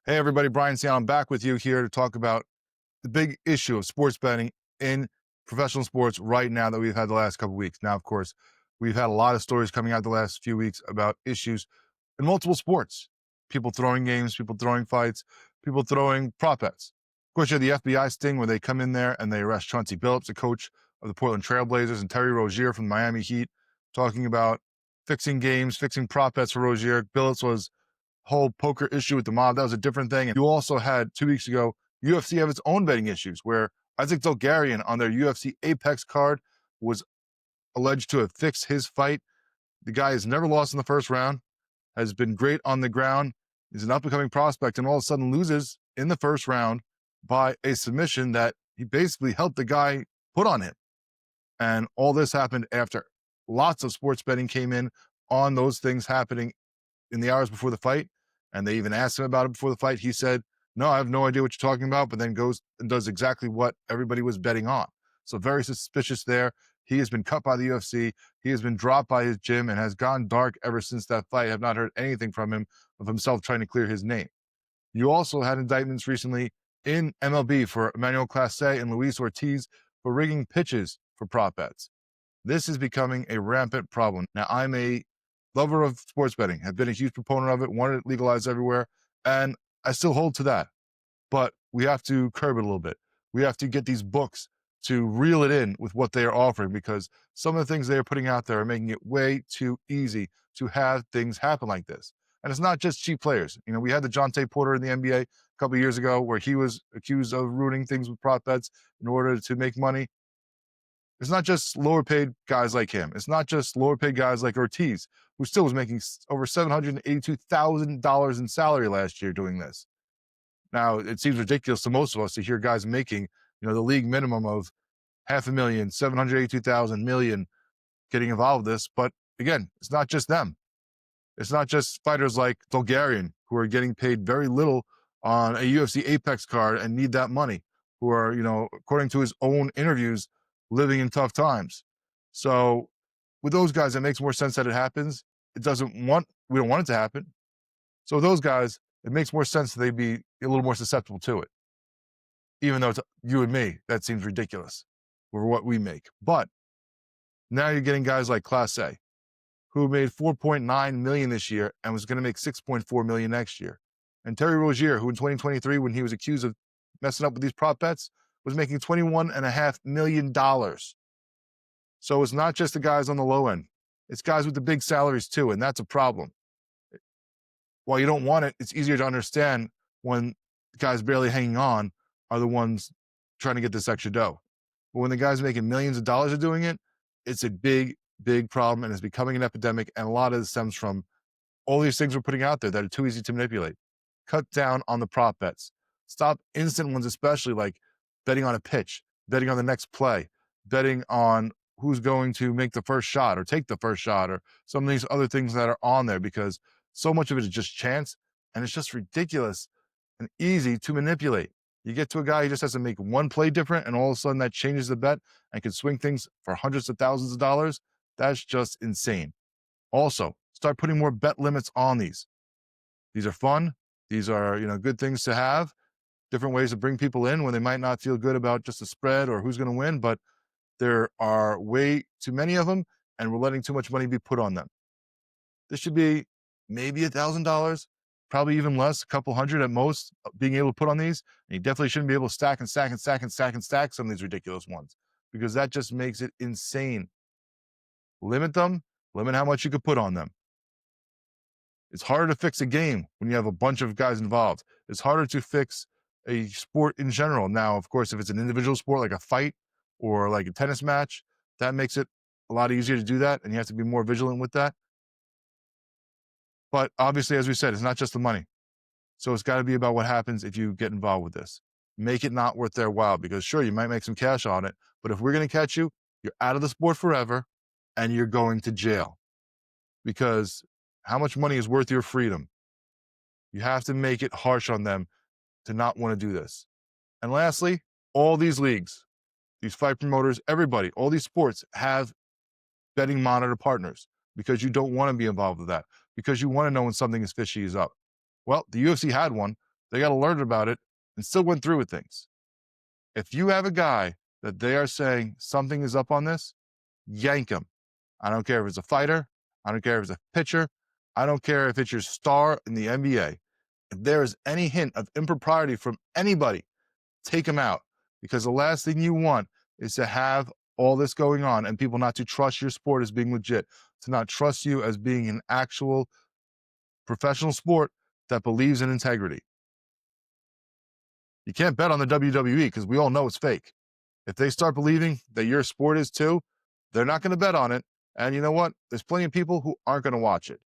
Hey everybody, Brian Ciano. I'm back with you here to talk about the big issue of sports betting in professional sports right now that we've had the last couple of weeks. Now, of course, we've had a lot of stories coming out the last few weeks about issues in multiple sports. People throwing games, people throwing fights, people throwing prop bets. Of course, you have the FBI sting where they come in there and they arrest Chauncey Billups, the coach of the Portland Trailblazers, and Terry Rozier from the Miami Heat, talking about fixing games, fixing prop bets for Rozier. Billups was whole poker issue with the mob. That was a different thing. And you also had 2 weeks ago, UFC have its own betting issues where Isaac Dolgarian on their UFC Apex card was alleged to have fixed his fight. The guy has never lost in the first round, has been great on the ground. He's an up-and-coming prospect and all of a sudden loses in the first round by a submission that he basically helped the guy put on him. And all this happened after lots of sports betting came in on those things happening in the hours before the fight. And they even asked him about it before the fight. He said, no, I have no idea what you're talking about, but then goes and does exactly what everybody was betting on. So very suspicious there. He has been cut by the UFC. He has been dropped by his gym and has gone dark ever since that fight. I have not heard anything from him of himself trying to clear his name. You also had indictments recently in MLB for Emmanuel Clase and Luis Ortiz for rigging pitches for prop bets. This is becoming a rampant problem. Now, I'm a lover of sports betting, have been a huge proponent of it, wanted it legalized everywhere, and I still hold to that. But we have to curb it a little bit. We have to get these books to reel it in with what they are offering, because some of the things they are putting out there are making it way too easy to have things happen like this. And it's not just cheap players. You know, we had the Jonte Porter in the NBA a couple of years ago where he was accused of ruining things with prop bets in order to make money. It's not just lower paid guys like him. It's not just lower paid guys like Ortiz, who still was making over $782,000 in salary last year doing this. Now, it seems ridiculous to most of us to hear guys making, the league minimum of 500,000, 782,000 million getting involved with this. But again, it's not just them. It's not just fighters like Dolgarian who are getting paid very little on a UFC Apex card and need that money, who are, according to his own interviews, living in tough times. So with those guys, it makes more sense that it happens. We don't want it to happen. So those guys, it makes more sense that they'd be a little more susceptible to it. Even though to you and me, that seems ridiculous for what we make. But now you're getting guys like Class A, who made 4.9 million this year and was going to make 6.4 million next year. And Terry Rozier, who in 2023, when he was accused of messing up with these prop bets, was making $21.5 million. So it's not just the guys on the low end. It's guys with the big salaries too, and that's a problem. While you don't want it, it's easier to understand when the guys barely hanging on are the ones trying to get this extra dough. But when the guys making millions of dollars are doing it, it's a big, big problem, and it's becoming an epidemic, and a lot of it stems from all these things we're putting out there that are too easy to manipulate. Cut down on the prop bets. Stop instant ones, especially like betting on a pitch, betting on the next play, betting on who's going to make the first shot or take the first shot, or some of these other things that are on there, because so much of it is just chance, and it's just ridiculous and easy to manipulate. You get to a guy who just has to make one play different, and all of a sudden that changes the bet and can swing things for hundreds of thousands of dollars. That's just insane. Also, start putting more bet limits on these. These are fun. These are, good things to have, different ways to bring people in when they might not feel good about just the spread or who's going to win, but there are way too many of them, and we're letting too much money be put on them. This should be maybe $1,000, probably even less, a couple hundred at most, being able to put on these. And you definitely shouldn't be able to stack and stack and stack and stack and stack some of these ridiculous ones, because that just makes it insane. Limit them, limit how much you could put on them. It's harder to fix a game when you have a bunch of guys involved. It's harder to fix a sport in general. Now, of course, if it's an individual sport like a fight or like a tennis match, that makes it a lot easier to do that, and you have to be more vigilant with that. But obviously, as we said, it's not just the money. So it's got to be about what happens if you get involved with this. Make it not worth their while, because sure, you might make some cash on it, but if we're going to catch you, you're out of the sport forever and you're going to jail. Because how much money is worth your freedom? You have to make it harsh on them to not want to do this. And lastly, all these leagues, these fight promoters, everybody, all these sports have betting monitor partners, because you don't want to be involved with that, because you want to know when something is fishy is up. Well, the UFC had one. They got alerted about it and still went through with things. If you have a guy that they are saying something is up on this, yank him. I don't care if it's a fighter. I don't care if it's a pitcher. I don't care if it's your star in the NBA. If there is any hint of impropriety from anybody, take him out, because the last thing you want is to have all this going on and people not to trust your sport as being legit, to not trust you as being an actual professional sport that believes in integrity. You can't bet on the WWE because we all know it's fake. If they start believing that your sport is too, they're not going to bet on it. And you know what? There's plenty of people who aren't going to watch it.